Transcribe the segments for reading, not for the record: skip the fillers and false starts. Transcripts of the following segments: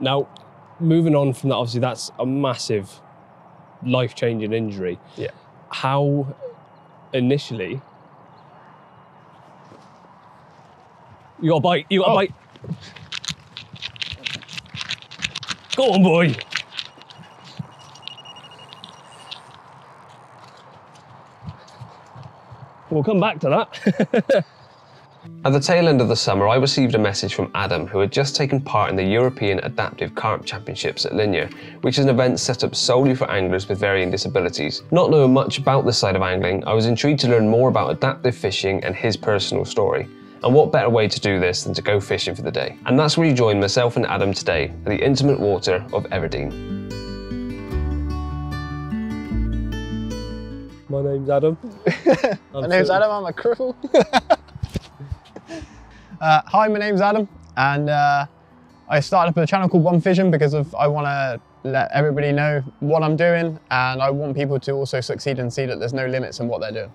Now, moving on from that, obviously that's a massive life-changing injury. Yeah. How initially... You got a bite, you got a bite. Go on, boy. We'll come back to that. At the tail end of the summer, I received a message from Adam, who had just taken part in the European Adaptive Carp Championships at Linear, which is an event set up solely for anglers with varying disabilities. Not knowing much about this side of angling, I was intrigued to learn more about adaptive fishing and his personal story. And what better way to do this than to go fishing for the day? And that's where he joined myself and Adam today at the intimate water of Everdeen. My name's Adam. My name's Adam, I'm a cripple. Hi, my name's Adam, and I started up a channel called One Vision because I want to let everybody know what I'm doing, and I want people to also succeed and see that there's no limits in what they're doing.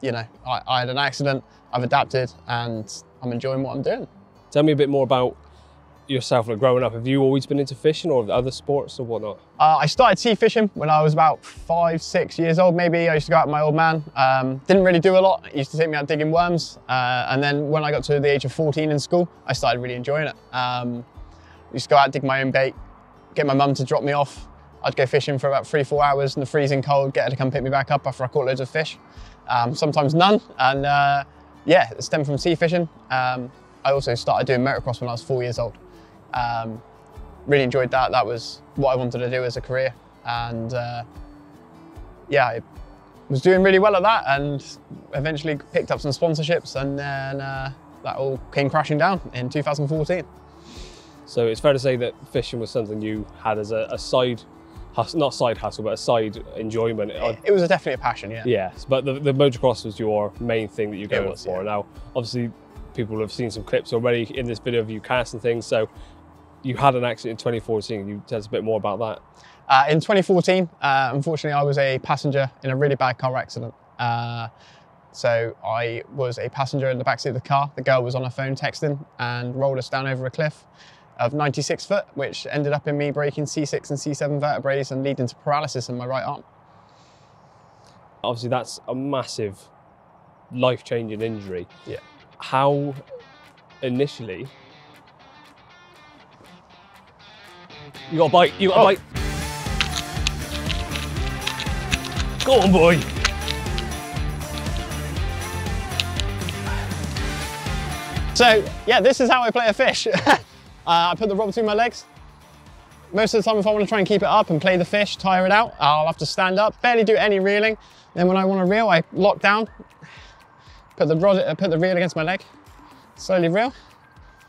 You know, I had an accident, I've adapted, and I'm enjoying what I'm doing. Tell me a bit more about yourself, like growing up. Have you always been into fishing or other sports or whatnot? I started sea fishing when I was about 5, 6 years old maybe. I used to go out with my old man. Didn't really do a lot. He used to take me out digging worms. And then when I got to the age of 14 in school, I started really enjoying it. I used to go out, dig my own bait, get my mum to drop me off. I'd go fishing for about 3, 4 hours in the freezing cold, get her to come pick me back up after I caught loads of fish. Sometimes none. And yeah, it stemmed from sea fishing. I also started doing motocross when I was 4 years old. Really enjoyed that. That was what I wanted to do as a career, and yeah, I was doing really well at that, and eventually picked up some sponsorships, and then that all came crashing down in 2014. So it's fair to say that fishing was something you had as a side hustle, not side hustle, but a side enjoyment. It was definitely a passion, yeah. Yes, but the motocross was your main thing that you go for. Yeah. Now, obviously, people have seen some clips already in this video of you casting things, so you had an accident in 2014. Can you tell us a bit more about that? In 2014, unfortunately, I was a passenger in a really bad car accident. So I was a passenger in the backseat of the car. The girl was on her phone texting and rolled us down over a cliff of 96 foot, which ended up in me breaking C6 and C7 vertebrae and leading to paralysis in my right arm. Obviously, that's a massive life-changing injury. Yeah. How initially... You got a bite, you got a bite. Go on, boy. So, yeah, this is how I play a fish. I put the rod between my legs. Most of the time, if I want to try and keep it up and play the fish, tire it out, I'll have to stand up, barely do any reeling. Then when I want to reel, I lock down, put the reel against my leg, slowly reel.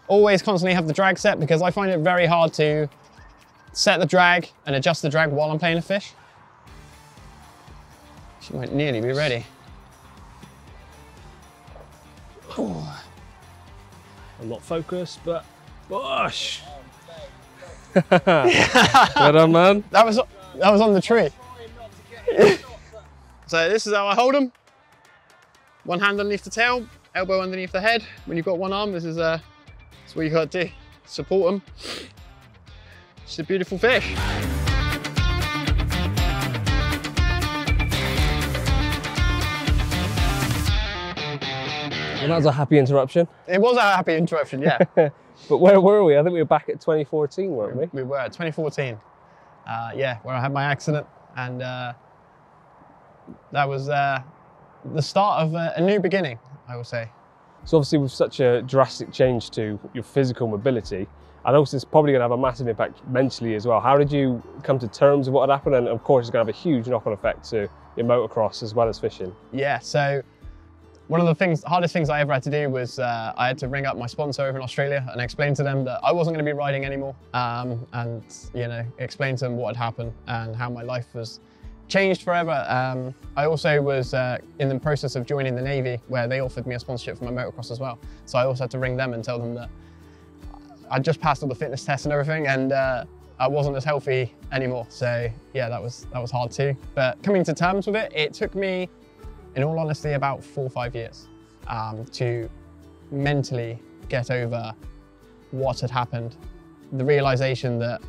Always constantly have the drag set because I find it very hard to set the drag and adjust the drag while I'm playing a fish. She might nearly be ready. Oh. I'm not focused, but gosh. Well done, man. That was on the tree. So this is how I hold them. One hand underneath the tail, elbow underneath the head. When you've got one arm, this is that's what you got to do. Support them. It's a beautiful fish. Well, that was a happy interruption. It was a happy interruption, yeah. But where were we? I think we were back at 2014, weren't we? We were, 2014. Yeah, where I had my accident, and that was the start of a new beginning, I would say. So obviously with such a drastic change to your physical mobility, and also it's probably going to have a massive impact mentally as well. How did you come to terms with what had happened? And of course it's going to have a huge knock-on effect to your motocross as well as fishing. Yeah, so one of the hardest things I ever had to do was I had to ring up my sponsor over in Australia and explain to them that I wasn't going to be riding anymore, and you know, explain to them what had happened and how my life was changed forever. I also was in the process of joining the Navy, where they offered me a sponsorship for my motocross as well. So I also had to ring them and tell them that I just passed all the fitness tests and everything, and I wasn't as healthy anymore. So yeah, that was hard too. But coming to terms with it, it took me, in all honesty, about 4 or 5 years to mentally get over what had happened the realization that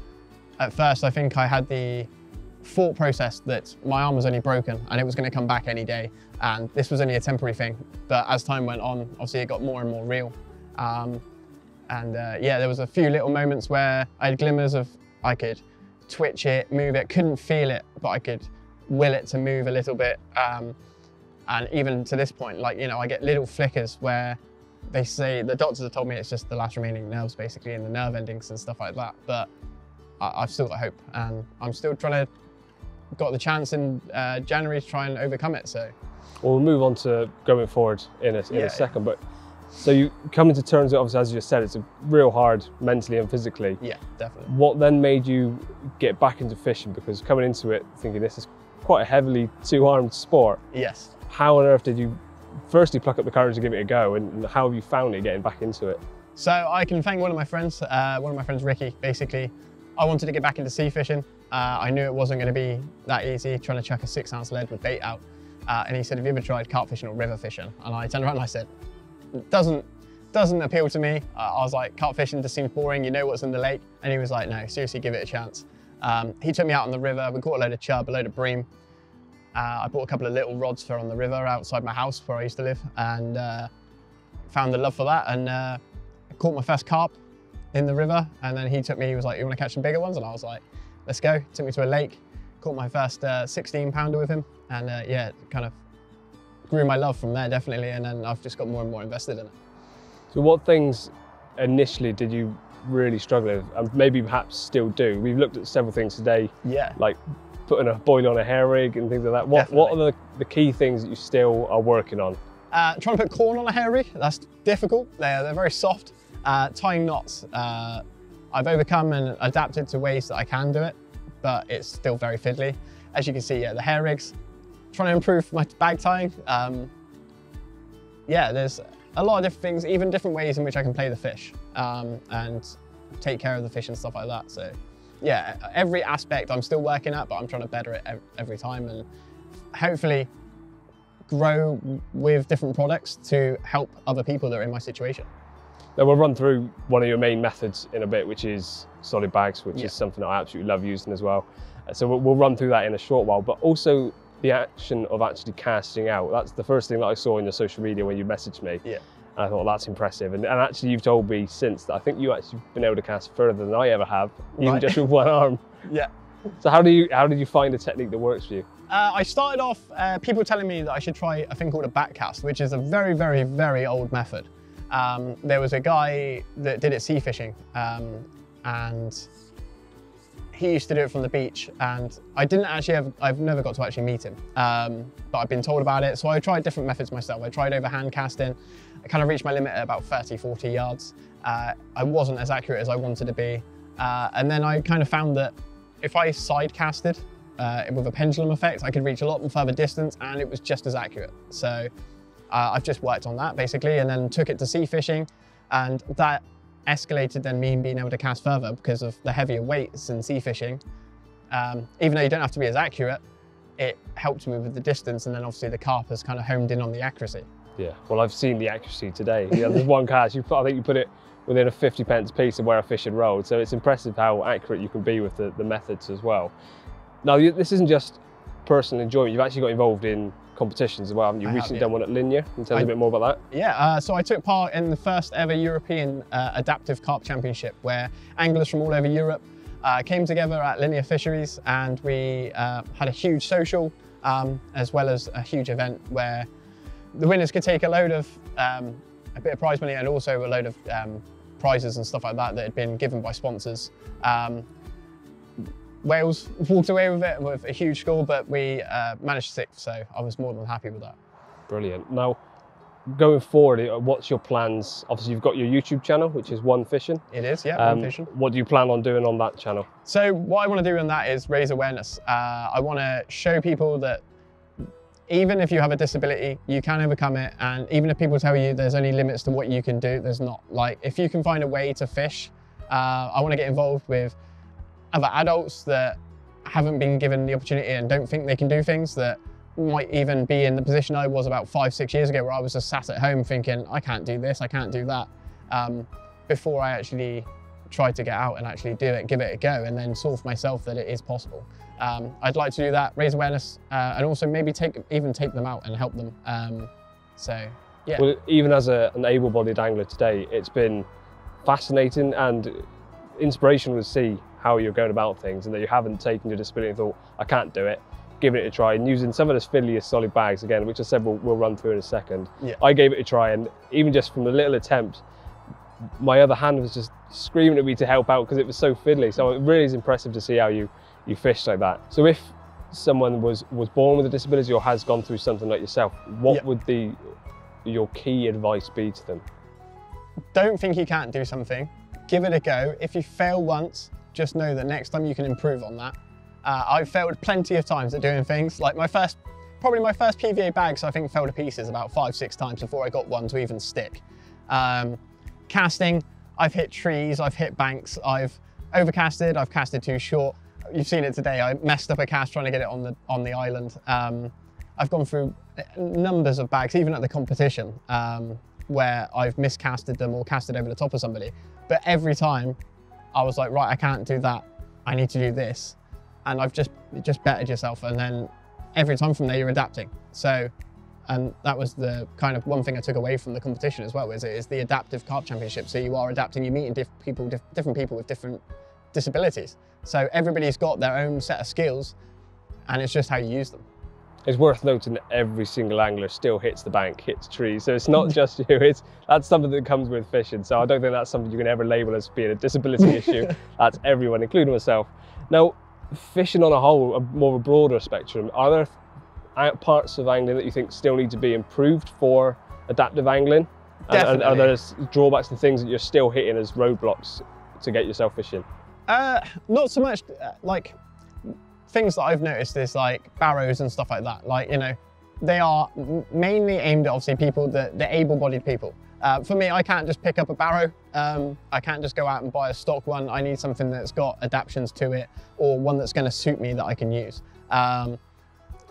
at first I think I had the thought process that my arm was only broken and it was going to come back any day, and this was only a temporary thing. But as time went on, obviously it got more and more real. Yeah, there was a few little moments where I had glimmers of I could twitch it, move it, couldn't feel it, but I could will it to move a little bit. And even to this point, like, you know, I get little flickers where they say, the doctors have told me it's just the last remaining nerves basically and the nerve endings and stuff like that. But I've still got hope, and I'm still trying to, got the chance in January to try and overcome it. So we'll move on to going forward in a second. But so you come into terms with, obviously, as you just said, it's a real hard mentally and physically. Yeah, definitely. What then made you get back into fishing? Because coming into it thinking this is quite a heavily two-armed sport. Yes. How on earth did you firstly pluck up the courage to give it a go, and how have you found it getting back into it? So I can thank one of my friends, Ricky. Basically, I wanted to get back into sea fishing. I knew it wasn't going to be that easy trying to chuck a 6-ounce lead with bait out. And he said, have you ever tried carp fishing or river fishing? And I turned around and I said, it doesn't appeal to me. I was like, carp fishing just seems boring, you know what's in the lake. And he was like, no, seriously, give it a chance. He took me out on the river, we caught a load of chub, a load of bream. I bought a couple of little rods for on the river outside my house where I used to live, and found the love for that, and caught my first carp in the river. And then he took me, he was like, you want to catch some bigger ones? And I was like, let's go. Took me to a lake, caught my first 16-pounder with him, and yeah, it kind of grew my love from there, definitely. And then I've just got more and more invested in it. So what things initially did you really struggle with, and maybe perhaps still do? We've looked at several things today, like putting a boil on a hair rig and things like that. What are the key things that you still are working on? Trying to put corn on a hair rig, that's difficult. They're very soft. Tying knots, I've overcome and adapted to ways that I can do it, but it's still very fiddly. As you can see, yeah, the hair rigs, trying to improve my bag tying. Yeah, there's a lot of different things, even different ways in which I can play the fish and take care of the fish and stuff like that. So yeah, every aspect I'm still working at, but I'm trying to better it every time, and hopefully grow with different products to help other people that are in my situation. Now we'll run through one of your main methods in a bit, which is solid bags, which is something that I absolutely love using as well. So we'll run through that in a short while, but also the action of actually casting out. That's the first thing that I saw in your social media when you messaged me. Yeah. And I thought, that's impressive. And actually you've told me since that I think you actually been able to cast further than I ever have, even just with one arm. Yeah. So how did you find a technique that works for you? I started off, people telling me that I should try a thing called a back cast, which is a very, very, very old method. There was a guy that did it sea fishing, and he used to do it from the beach, and I've never got to actually meet him, but I've been told about it. So I tried different methods myself. I tried overhand casting. I kind of reached my limit at about 30, 40 yards. I wasn't as accurate as I wanted to be. And then I kind of found that if I side casted with a pendulum effect, I could reach a lot further distance and it was just as accurate. So I've just worked on that basically, and then took it to sea fishing, and that escalated then me being able to cast further because of the heavier weights in sea fishing. Even though you don't have to be as accurate, it helped me with the distance, and then obviously the carp has kind of homed in on the accuracy. Yeah, well, I've seen the accuracy today. Yeah, there's one cast, I think you put it within a 50p piece of where a fish had rolled, so it's impressive how accurate you can be with the methods as well. Now, this isn't just personal enjoyment, you've actually got involved in competitions as well, haven't you? Recently done one at Linear. Can you tell us a bit more about that? Yeah, so I took part in the first ever European Adaptive Carp Championship, where anglers from all over Europe came together at Linear Fisheries, and we had a huge social as well as a huge event where the winners could take a load of a bit of prize money and also a load of prizes and stuff like that that had been given by sponsors. Wales walked away with it with a huge score, but we managed 6th, so I was more than happy with that. Brilliant. Now, going forward, what's your plans? Obviously, you've got your YouTube channel, which is One Fishing. It is, yeah, One Fishing. What do you plan on doing on that channel? So what I want to do on that is raise awareness. I want to show people that even if you have a disability, you can overcome it. And even if people tell you there's only limits to what you can do, there's not. Like, if you can find a way to fish, I want to get involved with other adults that haven't been given the opportunity and don't think they can do things, that might even be in the position I was about 5, 6 years ago, where I was just sat at home thinking, I can't do this, I can't do that, before I actually try to get out and actually do it, give it a go, and then saw for myself that it is possible. I'd like to do that, raise awareness, and also maybe even take them out and help them. So yeah. Well, even as an able-bodied angler today, it's been fascinating and inspirational to see how you're going about things, and that you haven't taken your disability and thought, I can't do it, giving it a try, and using some of the fiddliest solid bags again, which I said we'll run through in a second. Yeah. I gave it a try, and even just from the little attempt, my other hand was just screaming at me to help out because it was so fiddly. So it really is impressive to see how you fish like that. So if someone was born with a disability or has gone through something like yourself, what would your key advice be to them? Don't think you can't do something. Give it a go. If you fail once, just know that next time you can improve on that. I've failed plenty of times at doing things. Like probably my first PVA bags, I think fell to pieces about 5-6 times before I got one to even stick. Casting, I've hit trees, I've hit banks, I've overcasted, I've casted too short. You've seen it today, I messed up a cast trying to get it on the island. I've gone through numbers of bags, even at the competition, where I've miscasted them or casted over the top of somebody. But every time I was like, right, I can't do that, I need to do this. And I've just bettered yourself, and then every time from there you're adapting. So, and that was the kind of one thing I took away from the competition as well, is the Adaptive Carp Championship. So you are adapting, you're meeting different people with different disabilities. So everybody's got their own set of skills, and it's just how you use them. It's worth noting that every single angler still hits the bank, hits trees. So it's not just you, that's something that comes with fishing. So I don't think that's something you can ever label as being a disability issue. That's everyone, including myself. Now, fishing on a whole, more of a broader spectrum, are there parts of angling that you think still need to be improved for adaptive angling? Definitely. Are there drawbacks and things that you're still hitting as roadblocks to get yourself fishing? Not so much like things that I've noticed is like barrows and stuff like that. Like, you know, they are mainly aimed at obviously people, the able-bodied people. For me, I can't just pick up a barrow. I can't just go out and buy a stock one. I need something that's got adaptations to it, or one that's going to suit me that I can use.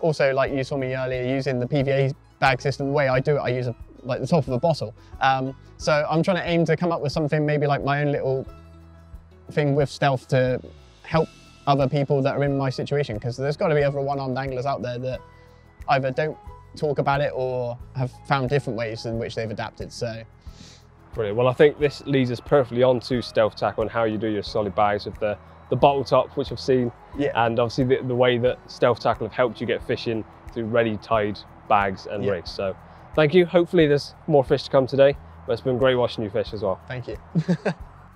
Also, like you saw me earlier using the PVA bag system, the way I do it, I use like the top of a bottle. So I'm trying to aim to come up with something maybe like my own little thing with stealth to help other people that are in my situation, because there's got to be other one-armed anglers out there that either don't talk about it or have found different ways in which they've adapted. So brilliant. Well, I think this leads us perfectly on to stealth tackle and how you do your solid bags with the bottle top, which I've seen, and obviously the way that stealth tackle have helped you get fishing through ready tied bags and rigs. So thank you. Hopefully there's more fish to come today, but it's been great watching you fish as well. Thank you.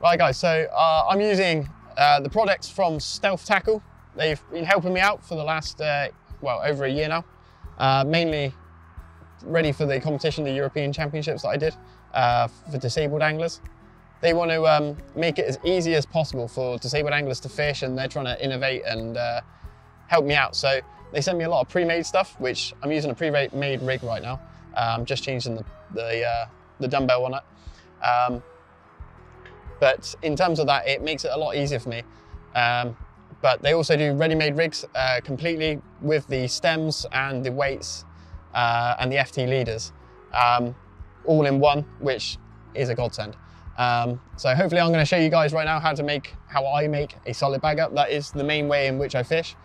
Right guys, so I'm using the products from Stealth Tackle. They've been helping me out for the last, well, over a year now. Mainly ready for the competition, the European Championships that I did for disabled anglers. They want to make it as easy as possible for disabled anglers to fish, and they're trying to innovate and help me out. So they sent me a lot of pre-made stuff, which I'm using a pre-made rig right now. I'm just changing the dumbbell on it. But in terms of that, it makes it a lot easier for me. But they also do ready-made rigs completely with the stems and the weights and the FT leaders, all in one, which is a godsend. So hopefully I'm going to show you guys right now how I make a solid bag up. That is the main way in which I fish.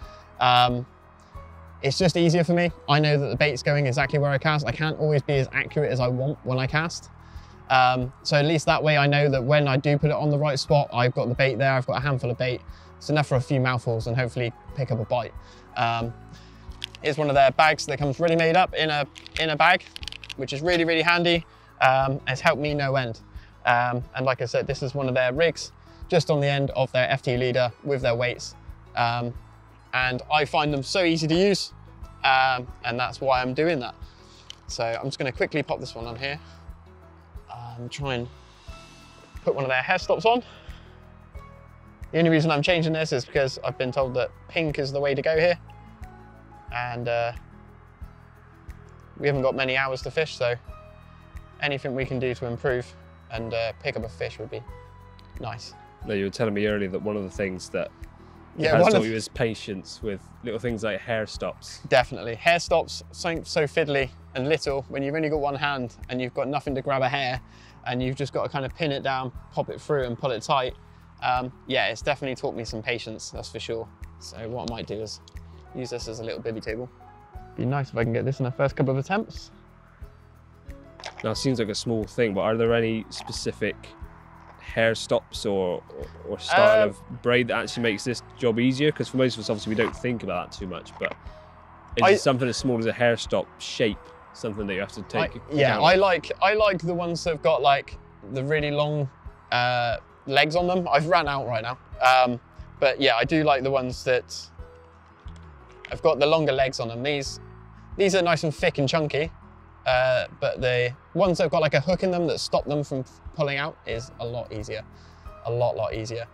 It's just easier for me. I know that the bait's going exactly where I cast. I can't always be as accurate as I want when I cast. So at least that way I know that when I do put it on the right spot, I've got the bait there, I've got a handful of bait. It's enough for a few mouthfuls and hopefully pick up a bite. Here's one of their bags that comes ready made up in a bag, which is really, really handy. It's helped me no end. And like I said, this is one of their rigs, just on the end of their FT leader with their weights. And I find them so easy to use, and that's why I'm doing that. So I'm just going to quickly pop this one on here. Try and put one of their hair stops on. The only reason I'm changing this is because I've been told that pink is the way to go here, and we haven't got many hours to fish, so anything we can do to improve and pick up a fish would be nice. No, you were telling me earlier that one of the things that has taught you is patience with little things like hair stops. Definitely. Hair stops, something so fiddly and little when you've only got one hand and you've got nothing to grab a hair, and you've just got to kind of pin it down, pop it through and pull it tight. Yeah, it's definitely taught me some patience, that's for sure. So what I might do is use this as a little bibby table. Be nice if I can get this in the first couple of attempts. Now, it seems like a small thing, but are there any specific hair stops or style of braid that actually makes this job easier? Because for most of us, obviously, we don't think about that too much, but is something as small as a hair stop shape something that you have to take? Yeah, I like the ones that have got like the really long legs on them. I've run out right now, but yeah, I do like the ones that have got the longer legs on them. These are nice and thick and chunky, but the ones that have got like a hook in them that stop them from pulling out is a lot easier, a lot easier.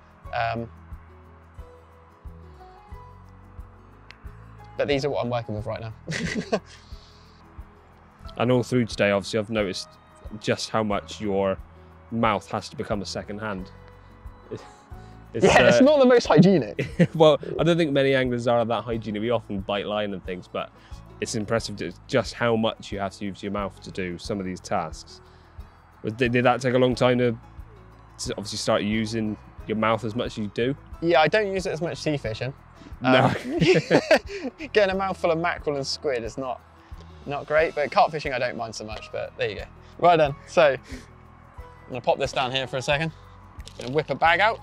But these are what I'm working with right now. And all through today, obviously, I've noticed just how much your mouth has to become a second hand. It's not the most hygienic. Well, I don't think many anglers are that hygienic. We often bite line and things, but it's impressive just how much you have to use your mouth to do some of these tasks. Did that take a long time to obviously start using your mouth as much as you do? Yeah, I don't use it as much sea fishing. No. Getting a mouthful of mackerel and squid is not great, but carp fishing I don't mind so much, but there you go. Right then, so I'm gonna pop this down here for a second and whip a bag out.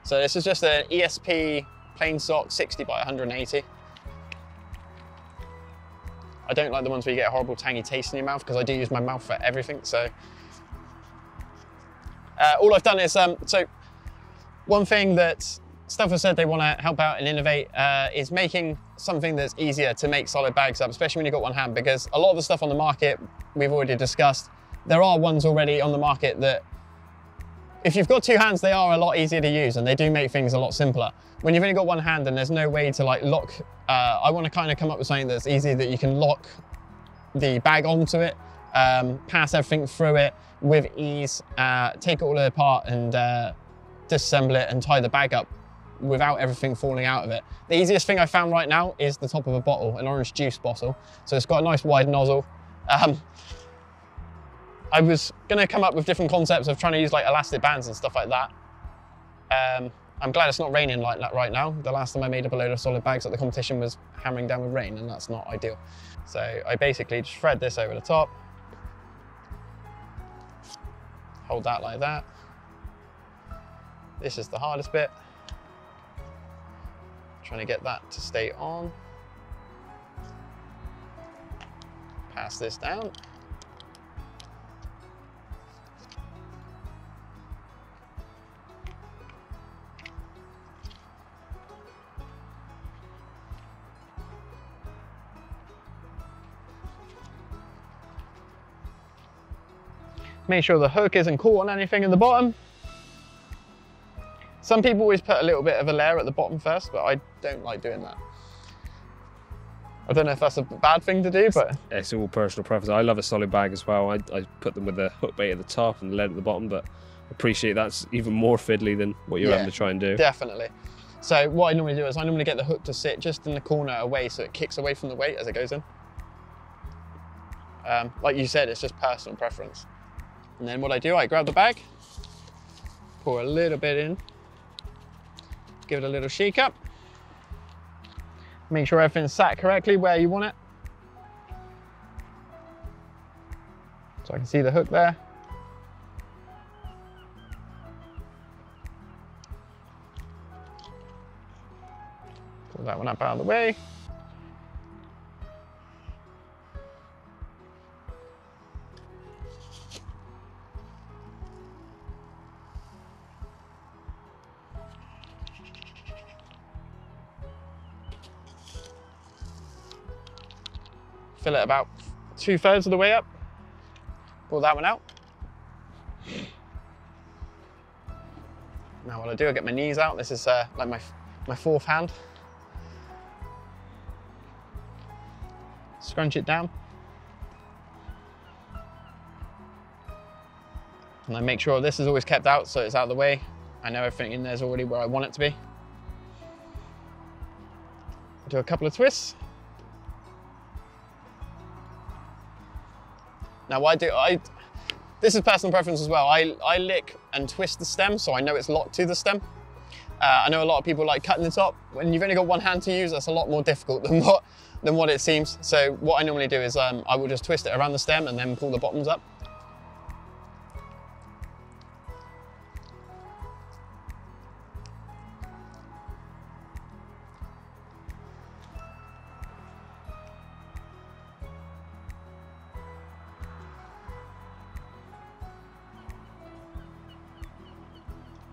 So this is just an ESP plain stock 60 by 180. I don't like the ones where you get a horrible tangy taste in your mouth because I do use my mouth for everything. So all I've done is, so one thing that Stuff has said they want to help out and innovate is making something that's easier to make solid bags up, especially when you've got one hand, because a lot of the stuff on the market we've already discussed. There are ones already on the market that if you've got two hands, they are a lot easier to use and they do make things a lot simpler. When you've only got one hand and there's no way to like lock, I want to kind of come up with something that's easy that you can lock the bag onto it, pass everything through it with ease, take it all apart and disassemble it and tie the bag up without everything falling out of it. The easiest thing I found right now is the top of a bottle, an orange juice bottle. So it's got a nice wide nozzle. I was gonna come up with different concepts of trying to use like elastic bands and stuff like that. I'm glad it's not raining like that right now. The last time I made up a load of solid bags at the competition was hammering down with rain and that's not ideal. So I basically just thread this over the top. Hold that like that. This is the hardest bit. Trying to get that to stay on. Pass this down. Make sure the hook isn't caught on anything in the bottom. Some people always put a little bit of a layer at the bottom first, but I don't like doing that. I don't know if that's a bad thing to do, but... It's all personal preference. I love a solid bag as well. I put them with a hook bait at the top and the lead at the bottom, but I appreciate that's even more fiddly than what you're having to try and do. Definitely. So what I normally do is I normally get the hook to sit just in the corner away so it kicks away from the weight as it goes in. Like you said, it's just personal preference. And then what I do, I grab the bag, pour a little bit in, give it a little shake up. Make sure everything's sat correctly where you want it. So I can see the hook there. Pull that one up out of the way. Fill it about 2/3 of the way up. Pull that one out. Now what I do, I get my knees out. This is like my fourth hand. Scrunch it down. And I make sure this is always kept out so it's out of the way. I know everything in there is already where I want it to be. Do a couple of twists. Now what I do, This is personal preference as well. I lick and twist the stem, so I know it's locked to the stem. I know a lot of people like cutting the top. When you've only got one hand to use, that's a lot more difficult than what it seems. So what I normally do is I will just twist it around the stem and then pull the bottoms up.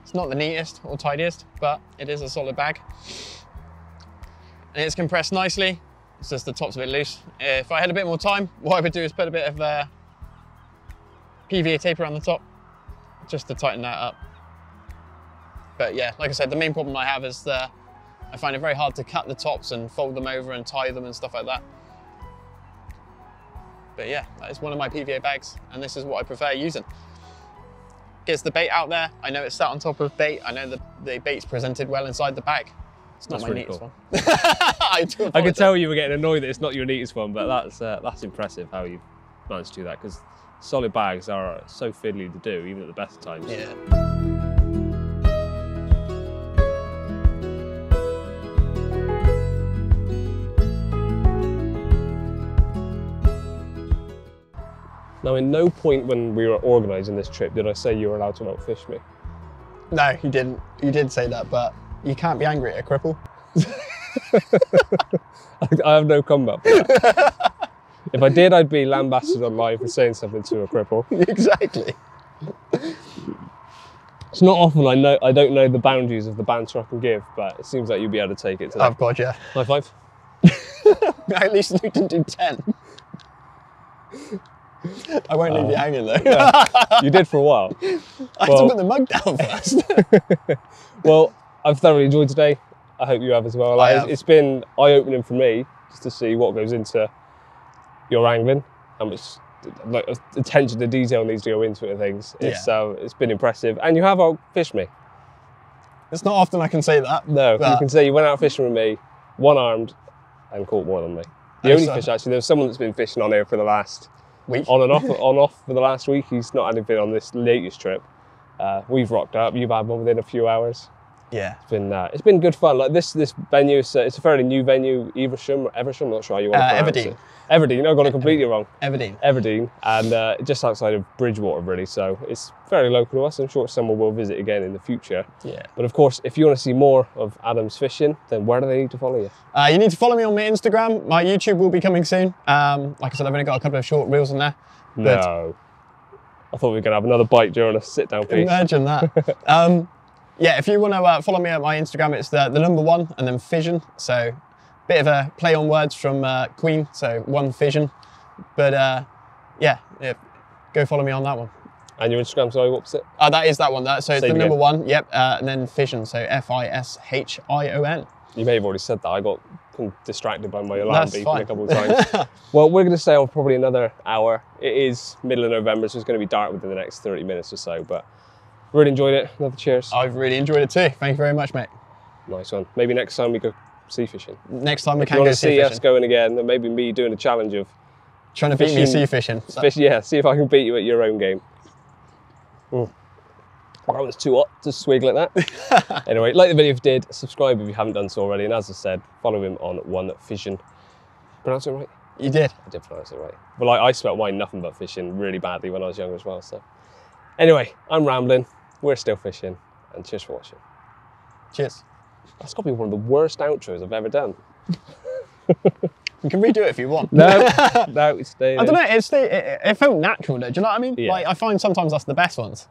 It's not the neatest or tidiest, but it is a solid bag. And it's compressed nicely. It's just the top's a bit loose. If I had a bit more time, what I would do is put a bit of PVA tape around the top, just to tighten that up. But yeah, like I said, the main problem I have is I find it very hard to cut the tops and fold them over and tie them and stuff like that. But yeah, that is one of my PVA bags, and this is what I prefer using. Gets the bait out there. I know it's sat on top of bait. I know the bait's presented well inside the bag. It's not my neatest one. I can tell you were getting annoyed that it's not your neatest one, but that's impressive how you managed to do that, because solid bags are so fiddly to do, even at the best of times. Yeah. Now, in no point when we were organising this trip did I say you were allowed to outfish me. No, you didn't. You did say that, but you can't be angry at a cripple. I have no comeback for that. If I did, I'd be lambasted online for saying something to a cripple. Exactly. It's not often I don't know the boundaries of the banter I can give, but it seems like you'll be able to take it today. Oh God, yeah. High five. At least you didn't do 10. I won't leave you hanging though. Yeah, you did for a while. I had to put the mug down first. Well, I've thoroughly enjoyed today. I hope you have as well. It's been eye-opening for me just to see what goes into your angling, how much attention to detail needs to go into it and things. It's been impressive, and you have outfished me. It's not often I can say that. No, you can say you went out fishing with me, one-armed, and caught more than me. The only fish, actually, there's someone that's been fishing on here for the last week, on and off for the last week. He's not had anything on this latest trip. We've rocked up. You've had one within a few hours. Yeah, it's been good fun. Like this venue, it's a fairly new venue, Eversham, I'm not sure how you want to pronounce it. Everdeen. I got it completely wrong. Everdeen, and just outside of Bridgewater, really. So it's fairly local to us. I'm sure someone will visit again in the future. Yeah. But of course, if you want to see more of Adam's fishing, then where do they need to follow you? You need to follow me on my Instagram. My YouTube will be coming soon. Like I said, I've only got a couple of short reels on there. No. I thought we were going to have another bite during a sit-down piece. Imagine that. Yeah, if you want to follow me on my Instagram, it's the number 1 and then fission. So bit of a play on words from Queen, so one fission. But yeah, go follow me on that one. And your Instagram, sorry, what's it? That is that one. So it's the number 1, yep, and then fission, so F-I-S-H-I-O-N. You may have already said that. I got distracted by my alarm beeping a couple of times. Well, we're going to stay on for probably another hour. It is middle of November, so it's going to be dark within the next 30 minutes or so. But really enjoyed it. Another cheers. I've really enjoyed it too. Thank you very much, mate. Nice one. Maybe next time we go sea fishing. Next time we can go sea fishing. If you want to see us going again, then maybe me doing a challenge of trying to beat me sea fishing. Yeah, see if I can beat you at your own game. Oh, that was too hot to swig like that. Anyway, like the video if you did, subscribe if you haven't done so already, and as I said, follow him on One Fishing. Pronounce it right? You did. I did pronounce it right. Well, I spelt my Nuffinbutfishing really badly when I was younger as well. So, anyway, I'm rambling. We're still fishing, and cheers for watching. Cheers. That's got to be one of the worst outros I've ever done. You can redo it if you want. No, no, it's staying. I don't know, it felt natural though, do you know what I mean? Yeah. Like, I find sometimes that's the best ones.